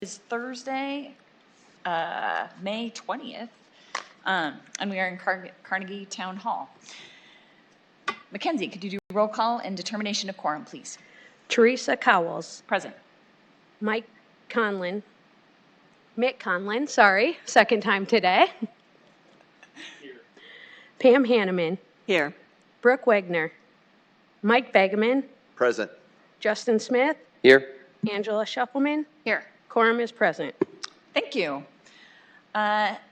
is Thursday, May 20th, and we are in Carnegie Town Hall. Mackenzie, could you do roll call and determination of quorum, please? Teresa Cowles. Present. Mick Conlon, sorry, second time today. Here. Pam Hanneman. Here. Brooke Wagner. Mike Begeman. Present. Justin Smith. Here. Angela Shuffleman. Here. Quorum is present. Thank you.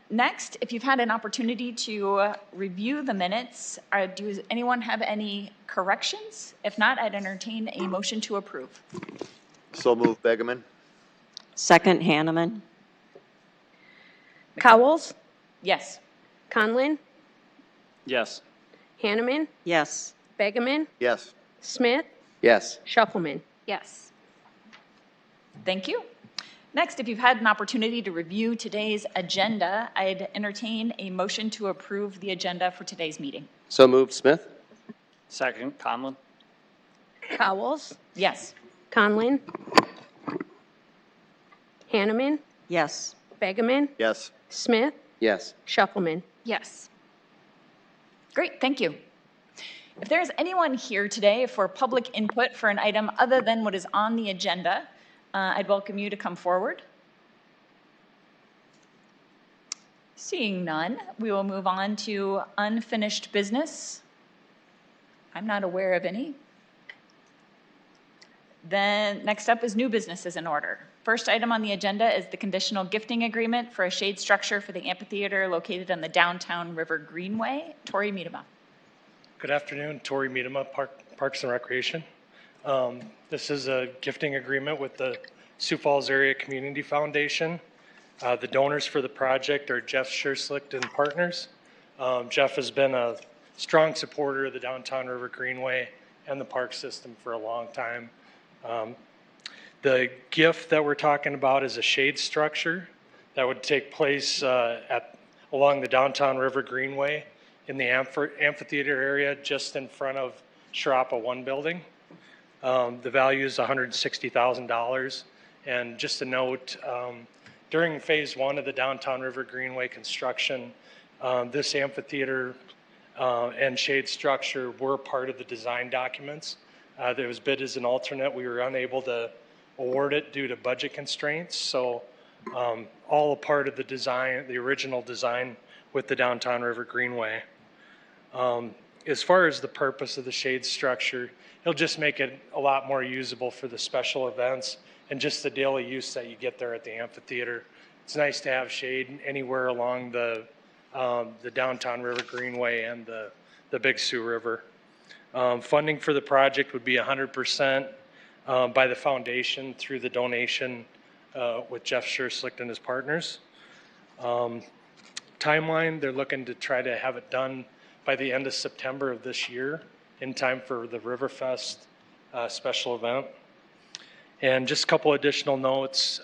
Next, if you've had an opportunity to review the minutes, does anyone have any corrections? If not, I'd entertain a motion to approve. So move, Begeman. Second, Hanneman. Cowles. Yes. Conlon. Yes. Hanneman. Yes. Begeman. Yes. Smith. Yes. Shuffleman. Yes. Thank you. Next, if you've had an opportunity to review today's agenda, I'd entertain a motion to approve the agenda for today's meeting. So moved, Smith. Second, Conlon. Cowles. Yes. Conlon. Hanneman. Yes. Begeman. Yes. Smith. Yes. Shuffleman. Yes. Great, thank you. If there's anyone here today for public input for an item other than what is on the agenda, I'd welcome you to come forward. Seeing none, we will move on to unfinished business. I'm not aware of any. Then next up is new businesses in order. First item on the agenda is the conditional gifting agreement for a shade structure for the amphitheater located on the downtown River Greenway. Tori Miedema. Good afternoon, Tori Miedema, Parks and Recreation. This is a gifting agreement with the Sioux Falls Area Community Foundation. The donors for the project are Jeff Schurslicht and Partners. Jeff has been a strong supporter of the downtown River Greenway and the park system for a long time. The gift that we're talking about is a shade structure that would take place along the downtown River Greenway in the amphitheater area just in front of Sharapa 1 building. The value is $160,000. And just a note, during phase 1 of the downtown River Greenway construction, this amphitheater and shade structure were part of the design documents. There was bid as an alternate. We were unable to award it due to budget constraints. So all a part of the design, the original design with the downtown River Greenway. As far as the purpose of the shade structure, it'll just make it a lot more usable for the special events and just the daily use that you get there at the amphitheater. It's nice to have shade anywhere along the downtown River Greenway and the Big Sioux River. Funding for the project would be 100% by the foundation through the donation with Jeff Schurslicht and his partners. Timeline, they're looking to try to have it done by the end of September of this year in time for the Riverfest special event. And just a couple additional notes.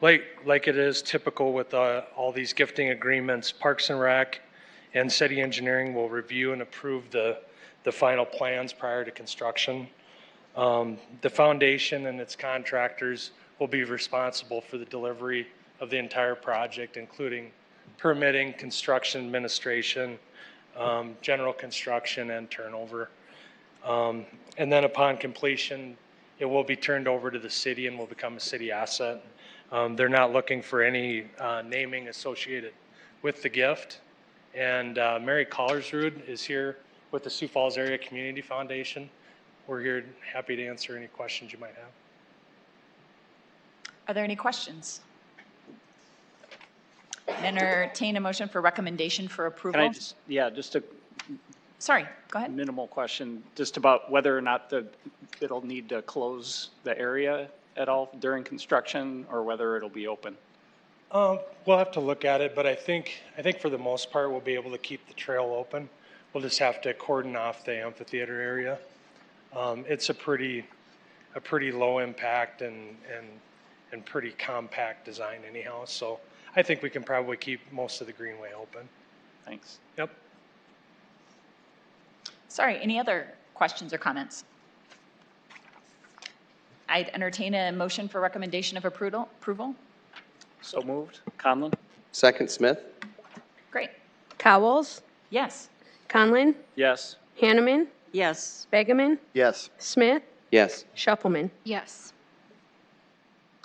Like it is typical with all these gifting agreements, Parks and Rec and City Engineering will review and approve the final plans prior to construction. The foundation and its contractors will be responsible for the delivery of the entire project, including permitting, construction administration, general construction, and turnover. And then upon completion, it will be turned over to the city and will become a city asset. They're not looking for any naming associated with the gift. And Mary Collersrud is here with the Sioux Falls Area Community Foundation. We're here happy to answer any questions you might have. Are there any questions? Entertain a motion for recommendation for approval. Can I just a Sorry, go ahead. minimal question, just about whether or not it'll need to close the area at all during construction or whether it'll be open? We'll have to look at it, but I think for the most part, we'll be able to keep the trail open. We'll just have to cordon off the amphitheater area. It's a pretty low impact and pretty compact design anyhow. So I think we can probably keep most of the greenway open. Thanks. Yep. Sorry, any other questions or comments? I'd entertain a motion for recommendation of approval. So moved. Conlon? Second, Smith? Great. Cowles, Yes. Conlon, Yes. Hanneman, Yes. Begeman, Yes. Smith, Yes. Shuffleman. Yes.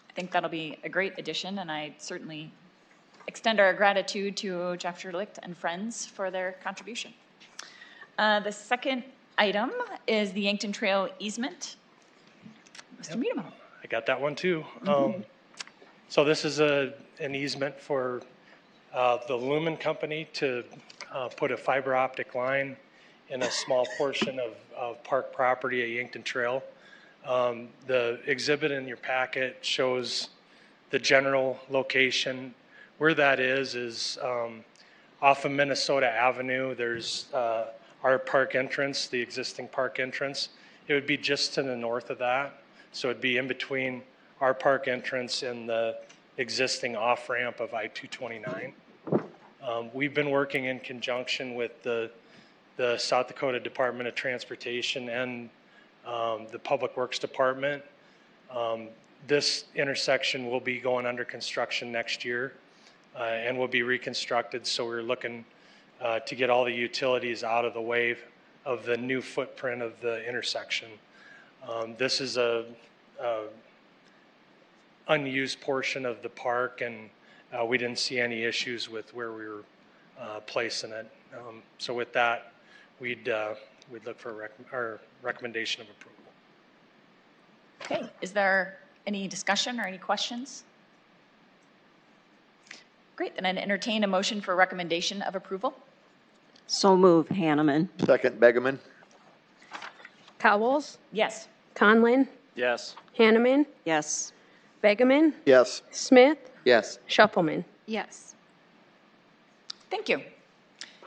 I think that'll be a great addition, and I certainly extend our gratitude to Jeff Licht and friends for their contribution. The second item is the Yankton Trail easement. Mr. Medema. I got that one too. So this is an easement for the Lumen Company to put a fiber optic line in a small portion of park property at Yankton Trail. The exhibit in your packet shows the general location. Where that is off of Minnesota Avenue. There's our park entrance, the existing park entrance. It would be just to the north of that. So it'd be in between our park entrance and the existing off-ramp of I-229. We've been working in conjunction with the South Dakota Department of Transportation and the Public Works Department. This intersection will be going under construction next year and will be reconstructed. So we're looking to get all the utilities out of the way of the new footprint of the intersection. This is a unused portion of the park, and we didn't see any issues with where we were placing it. So with that, we'd look for our recommendation of approval. Okay, is there any discussion or any questions? Great, then I'd entertain a motion for recommendation of approval. So move, Hanneman. Second, Begeman? Cowles, Yes. Conlon, Yes. Hanneman, Yes. Begeman, Yes. Smith, Yes. Shuffleman. Yes. Thank you.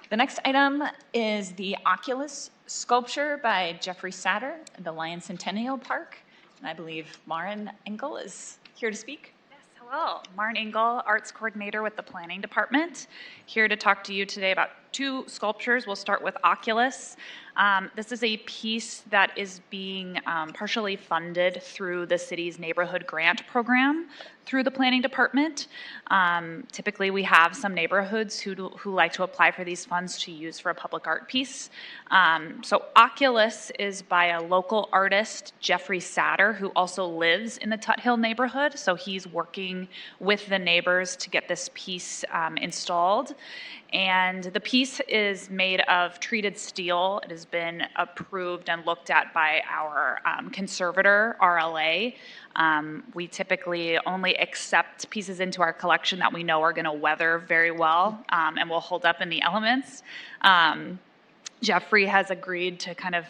The next item is the Oculus sculpture by Jeffrey Satter at the Lion Centennial Park. And I believe Maren Engel is here to speak. Yes, hello. Maren Engel, Arts Coordinator with the Planning Department, here to talk to you today about two sculptures. We'll start with Oculus. This is a piece that is being partially funded through the city's neighborhood grant program through the Planning Department. Typically, we have some neighborhoods who like to apply for these funds to use for a public art piece. So Oculus is by a local artist, Jeffrey Satter, who also lives in the Tuthill neighborhood. So he's working with the neighbors to get this piece installed. And the piece is made of treated steel. It has been approved and looked at by our conservator, RLA. We typically only accept pieces into our collection that we know are going to weather very well and will hold up in the elements. Jeffrey has agreed to kind of,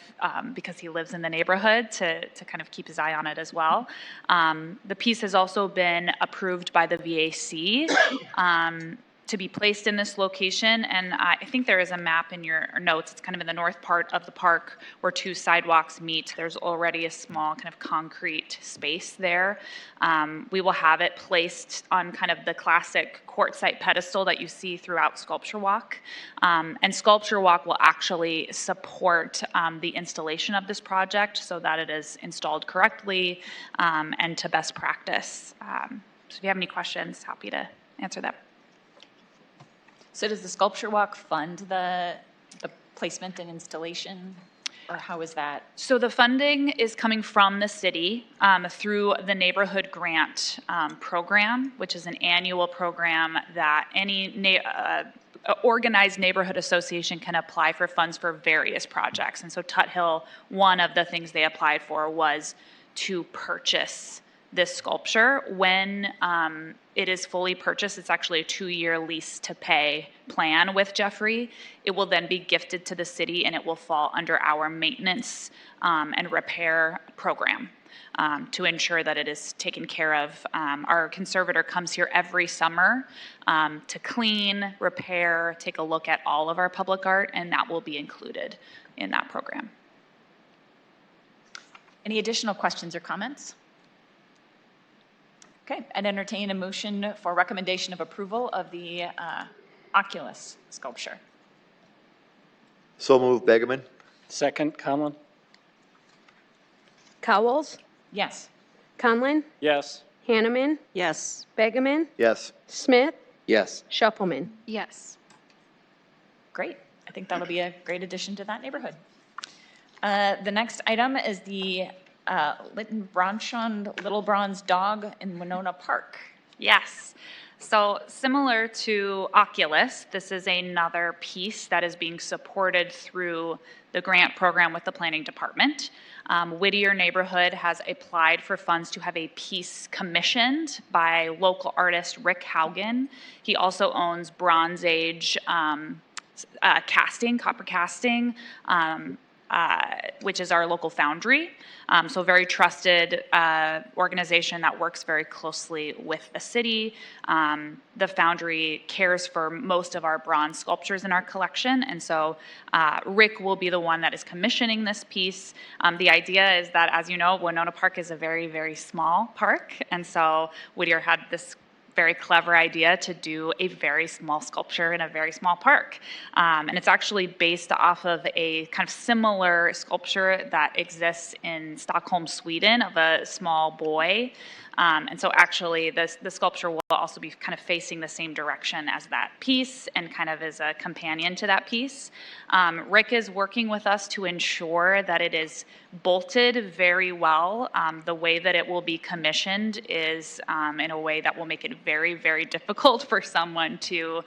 because he lives in the neighborhood, to kind of keep his eye on it as well. The piece has also been approved by the VAC to be placed in this location, and I think there is a map in your notes. It's kind of in the north part of the park where two sidewalks meet. There's already a small kind of concrete space there. We will have it placed on kind of the classic quartzite pedestal that you see throughout Sculpture Walk. And Sculpture Walk will actually support the installation of this project so that it is installed correctly and to best practice. So if you have any questions, happy to answer them. So does the Sculpture Walk fund the placement and installation, or how is that? So the funding is coming from the city through the Neighborhood Grant Program, which is an annual program that any organized neighborhood association can apply for funds for various projects. And so Tuthill, one of the things they applied for was to purchase this sculpture. When it is fully purchased, it's actually a 2-year lease to pay plan with Jeffrey. It will then be gifted to the city and it will fall under our maintenance and repair program to ensure that it is taken care of. Our conservator comes here every summer to clean, repair, take a look at all of our public art, and that will be included in that program. Any additional questions or comments? Okay, I'd entertain a motion for recommendation of approval of the Oculus sculpture. So move, Begeman? Second, Conlon? Cowles, Yes. Conlon, Yes. Hanneman, Yes. Begeman, Yes. Smith, Yes. Shuffleman. Yes. Great. I think that'll be a great addition to that neighborhood. The next item is the Lytton Bronchon Little Bronze Dog in Winona Park. Yes. So similar to Oculus, this is another piece that is being supported through the grant program with the planning department. Whittier neighborhood has applied for funds to have a piece commissioned by local artist Rick Haugen. He also owns Bronze Age casting, copper casting, which is our local foundry. So very trusted organization that works very closely with the city. The foundry cares for most of our bronze sculptures in our collection, and so Rick will be the one that is commissioning this piece. The idea is that, as you know, Winona Park is a very, very small park, and so Whittier had this very clever idea to do a very small sculpture in a very small park. And it's actually based off of a kind of similar sculpture that exists in Stockholm, Sweden, of a small boy. And so actually the sculpture will also be kind of facing the same direction as that piece and kind of as a companion to that piece. Rick is working with us to ensure that it is bolted very well. The way that it will be commissioned is in a way that will make it very, very difficult for someone to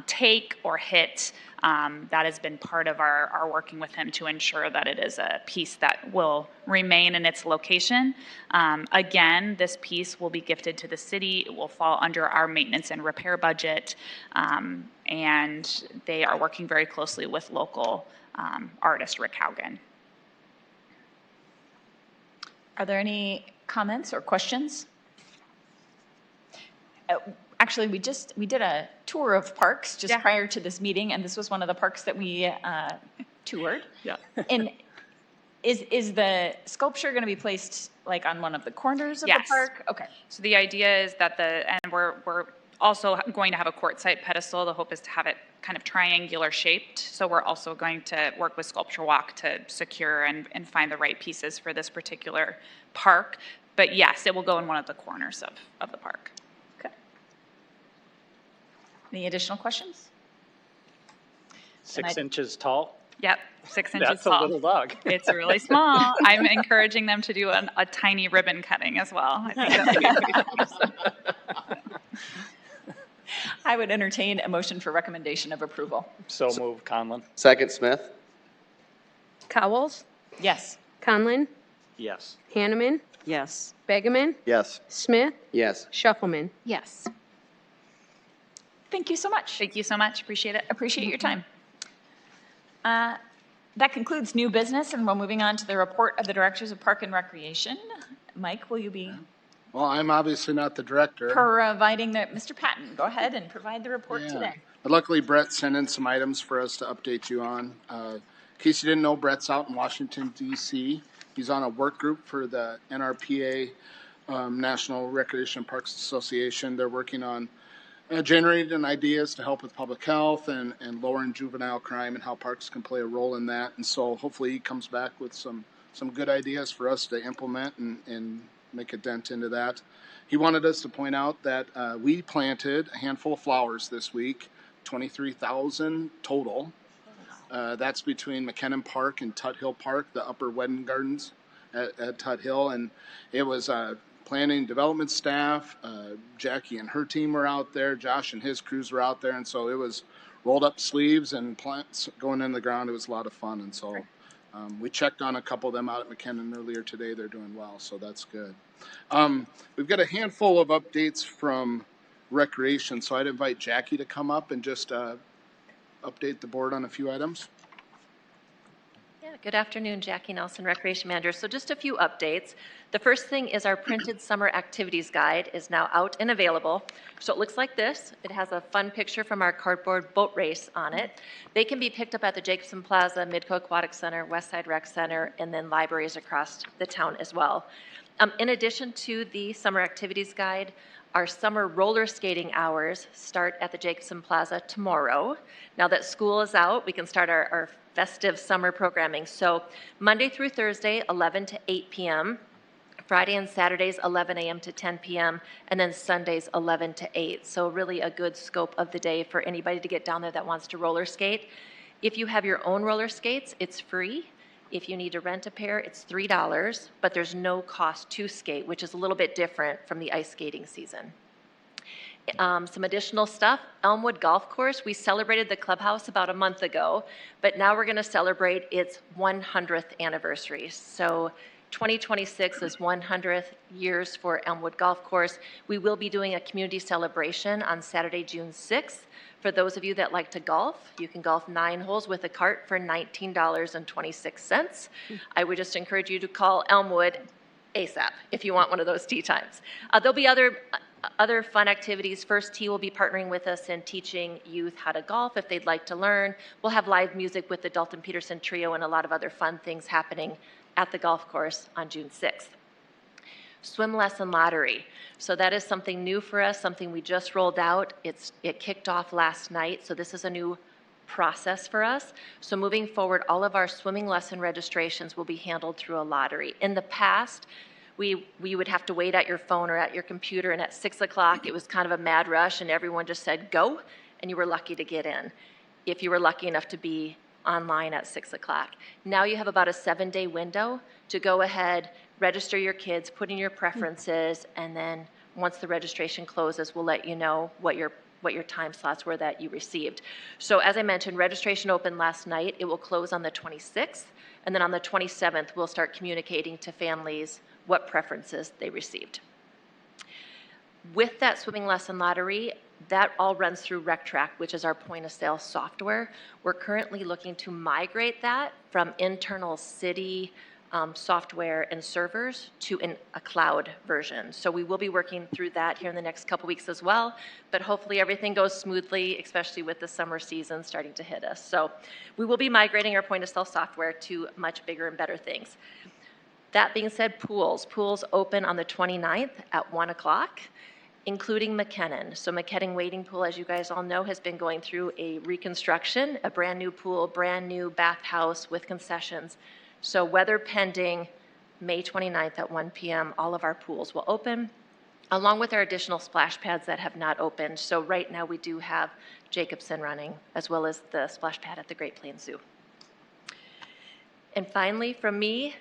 take or hit. That has been part of our working with him to ensure that it is a piece that will remain in its location. Again, this piece will be gifted to the city. It will fall under our maintenance and repair budget. And they are working very closely with local artist Rick Haugen. Are there any comments or questions? Actually, we did a tour of parks just Yeah. prior to this meeting, and this was one of the parks that we toured. Yeah. And is the sculpture going to be placed like on one of the corners of Yes. the park? Okay. So the idea is that and we're also going to have a quartzite pedestal. The hope is to have it kind of triangular shaped. So we're also going to work with Sculpture Walk to secure and find the right pieces for this particular park. But yes, it will go in one of the corners of the park. Okay. Any additional questions? 6 inches tall? Yep, 6 inches That's a tall. little dog. It's really small. I'm encouraging them to do a tiny ribbon cutting as well. I think that would be awesome. I would entertain a motion for recommendation of approval. So move, Conlon. Second, Smith. Cowles, Yes. Conlon, Yes. Hanneman, Yes. Begeman, Yes. Smith, Yes. Shuffleman. Yes. Thank you so much. Thank you so much. Appreciate it. Appreciate your time. That concludes new business, and we're moving on to the report of the Directors of Park and Recreation. Mike, will you be Well, I'm obviously not the director. providing Mr. Patton, go ahead and provide the report Yeah. today. But luckily, Brett sent in some items for us to update you on. In case you didn't know, Brett's out in Washington, D.C. He's on a work group for the NRPA, National Recreation Parks Association. They're working on generating ideas to help with public health and lowering juvenile crime and how parks can play a role in that. And so hopefully he comes back with some good ideas for us to implement and make a dent into that. He wanted us to point out that we planted a handful of flowers this week, 23,000 total. That's between McKinnon Park and Tut Hill Park, the upper wedding gardens at Tut Hill. And it was planning development staff, Jackie and her team were out there, Josh and his crews were out there. And so it was rolled up sleeves and plants going in the ground. It was a lot of fun. And so we checked on a couple of them out at McKinnon earlier today. They're doing well, so that's good. We've got a handful of updates from Recreation, so I'd invite Jackie to come up and just update the board on a few items. Yeah, good afternoon, Jackie Nelson, Recreation Manager. So just a few updates. The first thing is our printed summer activities guide is now out and available. So it looks like this. It has a fun picture from our cardboard boat race on it. They can be picked up at the Jacobson Plaza, Midco Aquatic Center, Westside Rec Center, and then libraries across the town as well. In addition to the summer activities guide, our summer roller skating hours start at the Jacobson Plaza tomorrow. Now that school is out, we can start our festive summer programming. So Monday through Thursday, 11 to 8 p.m. Friday and Saturdays, 11 a.m. to 10 p.m., and then Sundays, 11 to 8. So really a good scope of the day for anybody to get down there that wants to roller skate. If you have your own roller skates, it's free. If you need to rent a pair, it's $3, but there's no cost to skate, which is a little bit different from the ice skating season. Some additional stuff, Elmwood Golf Course, we celebrated the clubhouse about a month ago, but now we're going to celebrate its 100th anniversary. So 2026 is 100th years for Elmwood Golf Course. We will be doing a community celebration on Saturday, June 6th. For those of you that like to golf, you can golf 9 holes with a cart for $19.26. I would just encourage you to call Elmwood ASAP if you want one of those tee times. There'll be other fun activities. First Tee will be partnering with us in teaching youth how to golf if they'd like to learn. We'll have live music with the Dalton Peterson Trio and a lot of other fun things happening at the golf course on June 6th. Swim lesson lottery. So that is something new for us, something we just rolled out. It kicked off last night, so this is a new process for us. So moving forward, all of our swimming lesson registrations will be handled through a lottery. In the past, we would have to wait at your phone or at your computer, and at 6 o'clock, it was kind of a mad rush, and everyone just said, go, and you were lucky to get in, if you were lucky enough to be online at 6 o'clock. Now you have about a 7-day window to go ahead, register your kids, put in your preferences, and then once the registration closes, we'll let you know what your time slots were that you received. So as I mentioned, registration opened last night. It will close on the 26th, and then on the 27th, we'll start communicating to families what preferences they received. With that swimming lesson lottery, that all runs through RecTrack, which is our point of sale software. We're currently looking to migrate that from internal city software and servers to a cloud version. So we will be working through that here in the next couple weeks as well, but hopefully everything goes smoothly, especially with the summer season starting to hit us. So we will be migrating our point of sale software to much bigger and better things. That being said, pools open on the 29th at 1 o'clock, including McKinnon. So McKinnon Wading Pool, as you guys all know, has been going through a reconstruction, a brand new pool, brand new bathhouse with concessions. So weather pending, May 29th at 1 p.m., all of our pools will open, along with our additional splash pads that have not opened. So right now we do have Jacobson running, as well as the splash pad at the Great Plains Zoo. And finally, from me,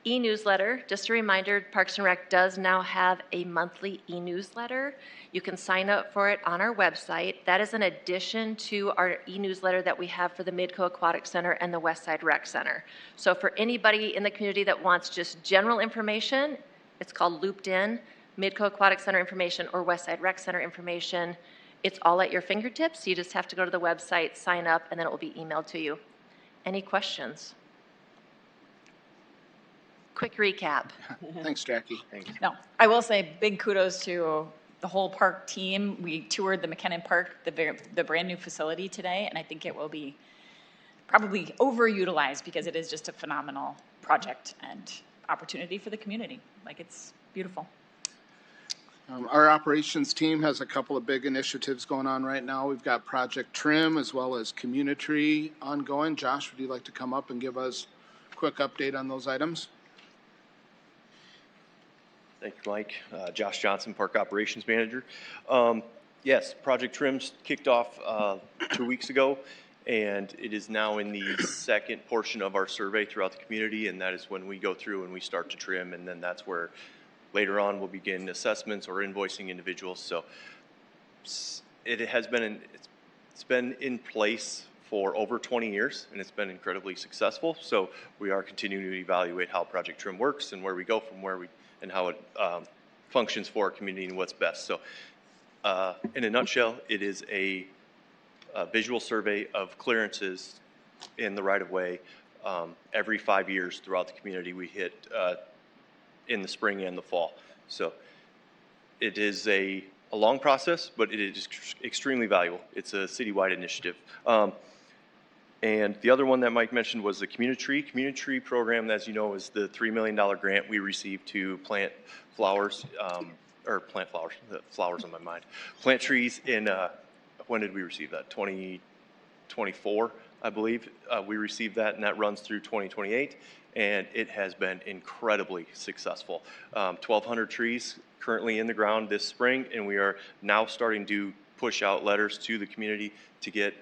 e-newsletter. Just a reminder, Parks and Rec does now have a monthly e-newsletter. You can sign up for it on our website. That is an addition to our e-newsletter that we have for the Midco Aquatic Center and the Westside Rec Center. So for anybody in the community that wants just general information, it's called Looped In, Midco Aquatic Center information or Westside Rec Center information. It's all at your fingertips. You just have to go to the website, sign up, and then it will be emailed to you. Any questions? Quick recap. Thanks, Jackie. No, I will say big kudos to the whole park team. We toured the McKinnon Park, the brand new facility today, and I think it will be probably overutilized because it is just a phenomenal project and opportunity for the community. Like, it's beautiful. Our operations team has a couple of big initiatives going on right now. We've got Project Trim as well as Community ongoing. Josh, would you like to come up and give us a quick update on those items? Thank you, Mike. Josh Johnson, Park Operations Manager. Yes, Project Trim's kicked off 2 weeks ago, and it is now in the second portion of our survey throughout the community, and that is when we go through and we start to trim, and then that's where later on we'll begin assessments or invoicing individuals. So it has been it's been in place for over 20 years, and it's been incredibly successful. So we are continuing to evaluate how Project Trim works and where we go from where we and how it functions for our community and what's best. So in a nutshell, it is a visual survey of clearances in the right-of-way every 5 years throughout the community. We hit in the spring and the fall. So it is a long process, but it is extremely valuable. It's a citywide initiative. And the other one that Mike mentioned was the Community Tree. Community Tree program, as you know, is the $3 million grant we received to plant flowers, the flowers on my mind. Plant trees in, when did we receive that? 2024. I believe. We received that, and that runs through 2028, and it has been incredibly successful. 1,200 trees currently in the ground this spring, and we are now starting to push out letters to the community to get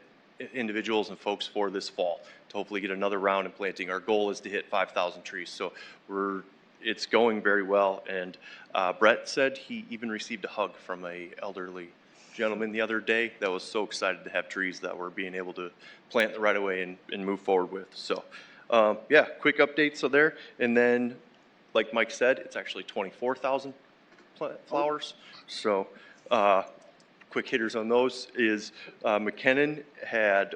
individuals and folks for this fall to hopefully get another round in planting. Our goal is to hit 5,000 trees, so it's going very well. And Brett said he even received a hug from a elderly gentleman the other day that was so excited to have trees that we're being able to plant the right away and move forward with. So yeah, quick update so there. And then, like Mike said, it's actually 24,000 flowers. So quick hitters on those is McKinnon had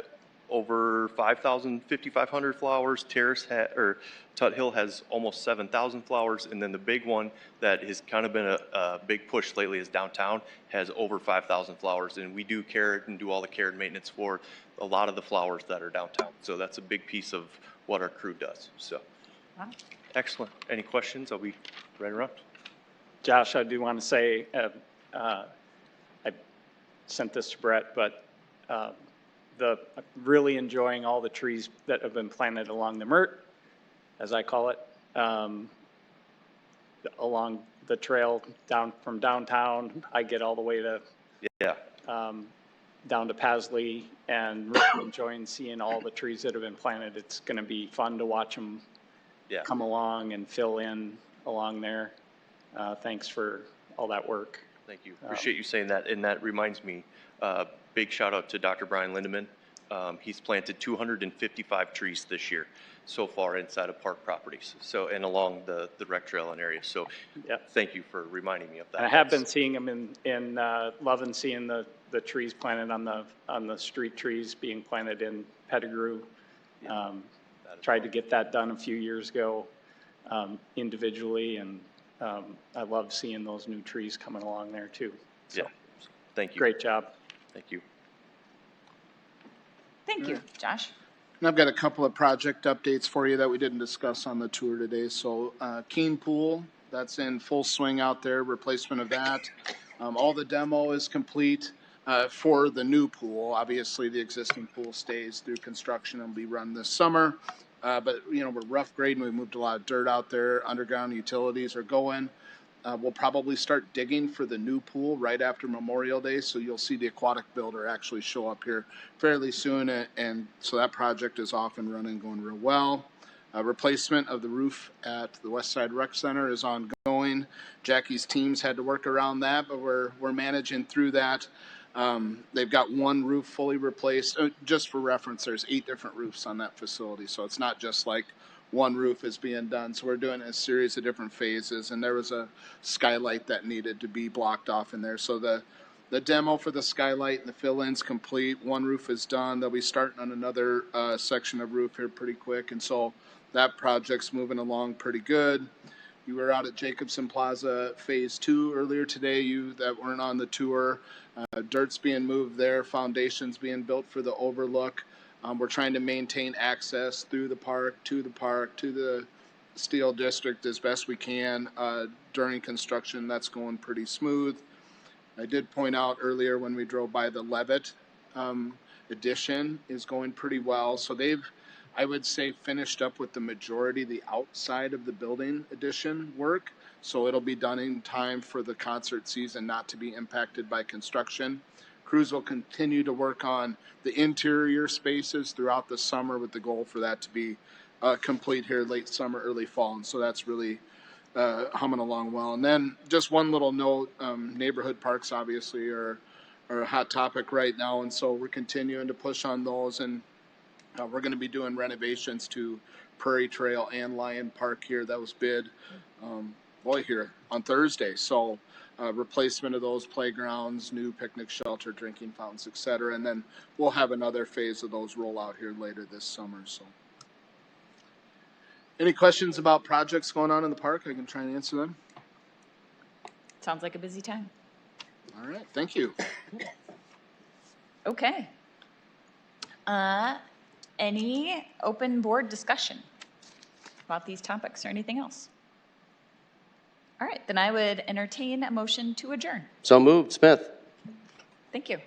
over 5,500 flowers. Tut Hill has almost 7,000 flowers, and then the big one that has kind of been a big push lately is downtown has over 5,000 flowers, and we do care and do all the care and maintenance for a lot of the flowers that are downtown. So that's a big piece of what our crew does. So excellent. Any questions? I'll be right around. Josh, I do want to say, I sent this to Brett, but I'm really enjoying all the trees that have been planted along the Mert, as I call it, along the trail down from downtown. I get all the way to down to Pasley, and really enjoying seeing all the trees that have been planted. It's going to be fun to watch them come along and fill in along there. Thanks for all that work. Thank you. Appreciate you saying that. And that reminds me, big shout out to Dr. Brian Lindeman. He's planted 255 trees this year so far inside of park properties. So, and along the rec trail and area. So thank you for reminding me of that. I have been seeing them loving seeing the trees planted on the street trees being planted in Pettigrew. Tried to get that done a few years ago individually, and I love seeing those new trees coming along there too. So, thank you. Great job. Thank you. Thank you, Josh. And I've got a couple of project updates for you that we didn't discuss on the tour today. So Keene Pool, that's in full swing out there, replacement of that. All the demo is complete for the new pool. Obviously, the existing pool stays through construction and will be run this summer. But, you know, we're rough grading. We moved a lot of dirt out there. Underground utilities are going. We'll probably start digging for the new pool right after Memorial Day, so you'll see the aquatic builder actually show up here fairly soon, and so that project is off and running, going real well. Replacement of the roof at the West Side Rec Center is ongoing. Jackie's teams had to work around that, but we're managing through that. They've got one roof fully replaced. Just for reference, there's 8 different roofs on that facility, so it's not just like one roof is being done. So we're doing a series of different phases, and there was a skylight that needed to be blocked off in there. So the demo for the skylight and the fill-in's complete. One roof is done. They'll be starting on another section of roof here pretty quick, and so that project's moving along pretty good. You were out at Jacobson Plaza Phase 2 earlier today, you that weren't on the tour. Dirt's being moved there, foundation's being built for the overlook. We're trying to maintain access through the park, to the Steel District as best we can. During construction, that's going pretty smooth. I did point out earlier when we drove by the Levitt addition is going pretty well. So they've, I would say, finished up with the majority of the outside of the building addition work. So it'll be done in time for the concert season not to be impacted by construction. Crews will continue to work on the interior spaces throughout the summer with the goal for that to be complete here late summer, early fall. And so that's really humming along well. And then just one little note, neighborhood parks obviously are a hot topic right now. And so we're continuing to push on those. And we're going to be doing renovations to Prairie Trail and Lion Park here. That was bid here on Thursday. So replacement of those playgrounds, new picnic shelter, drinking fountains, etc. And then we'll have another phase of those roll out here later this summer. So any questions about projects going on in the park? I can try and answer them. Sounds like a busy time. All right, thank you. Okay. Any open board discussion about these topics or anything else? All right, then I would entertain a motion to adjourn. So moved. Smith. Thank you.